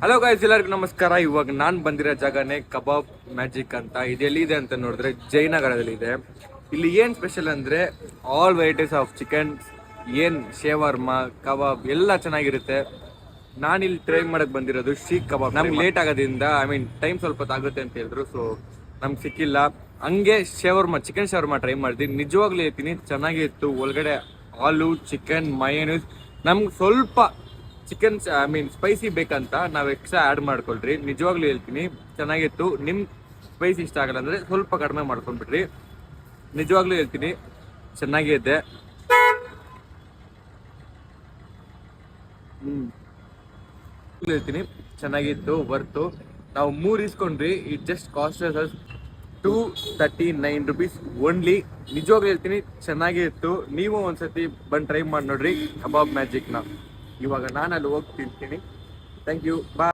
Hello guys, ಎಲ್ಲರಿಗೂ ನಮಸ್ಕಾರ. ಇವಾಗ ನಾನು ಬಂದಿರೋ ಜಾಗನೇ ಕಬಾಬ್ ಮ್ಯಾಜಿಕ್ ಅಂತ. ಇದು ಎಲ್ಲಿದೆ ಅಂತ ನೋಡಿದ್ರೆ ಜಯನಗರದಲ್ಲಿ ಇದೆ. ಇಲ್ಲಿ ಏನು ಸ್ಪೆಷಲ್ ಅಂದರೆ ಆಲ್ ವೆರೈಟೀಸ್ ಆಫ್ ಚಿಕನ್, ಏನು ಶೇವರ್ಮಾ, ಕಬಾಬ್ ಎಲ್ಲ ಚೆನ್ನಾಗಿರುತ್ತೆ. ನಾನಿಲ್ಲಿ ಟ್ರೈ ಮಾಡಕ್ಕೆ ಬಂದಿರೋದು ಶೀಖ್ ಕಬಾಬ್. ನಮ್ಗೆ ಲೇಟ್ ಆಗೋದ್ರಿಂದ ಟೈಮ್ ಸ್ವಲ್ಪ ಹೊತ್ತಾಗುತ್ತೆ ಅಂತ ಹೇಳಿದ್ರು, ಸೊ ನಮ್ಗೆ ಸಿಕ್ಕಿಲ್ಲ. ಹಂಗೆ ಶೇವರ್ಮಾ, ಚಿಕನ್ ಶೇವರ್ಮಾ ಟ್ರೈ ಮಾಡಿದ್ವಿ. ನಿಜವಾಗ್ಲೂ ಹೇಳ್ತೀನಿ ಚೆನ್ನಾಗಿತ್ತು. ಒಳಗಡೆ ಆಲು, ಚಿಕನ್, ಮಯೋನೀಸ್. ನಮ್ಗೆ ಸ್ವಲ್ಪ ಚಿಕನ್ ಸ್ಪೈಸಿ ಬೇಕಂತ ನಾವು ಎಕ್ಸ್ಟ್ರಾ ಆ್ಯಡ್ ಮಾಡ್ಕೊಳ್ರಿ. ನಿಜವಾಗ್ಲೂ ಹೇಳ್ತೀನಿ ಚೆನ್ನಾಗಿತ್ತು. ನಿಮ್ಗೆ ಸ್ಪೈಸಿ ಇಷ್ಟ ಆಗಲ್ಲ ಅಂದರೆ ಸ್ವಲ್ಪ ಕಡಿಮೆ ಮಾಡ್ಕೊಂಡ್ಬಿಡ್ರಿ. ನಿಜವಾಗ್ಲೂ ಹೇಳ್ತೀನಿ ಚೆನ್ನಾಗಿದೆ. ಹೇಳ್ತೀನಿ ಚೆನ್ನಾಗಿತ್ತು, ವರ್ತು. ನಾವು 3 ಇಸ್ಕೊಂಡ್ರಿ. It just cost as 239 rupees only. ನಿಜವಾಗ್ಲೂ ಹೇಳ್ತೀನಿ ಚೆನ್ನಾಗಿತ್ತು. ನೀವು ಒಂದ್ಸತಿ ಬಂದು ಟ್ರೈ ಮಾಡಿ ನೋಡ್ರಿ ಕಬಾಬ್ ಮ್ಯಾಜಿಕ್ನ. ಇವಾಗ ನಾನು ಅಲ್ಲಿ ಹೋಗಿ ತಿಂತೀನಿ. Thank you, bye.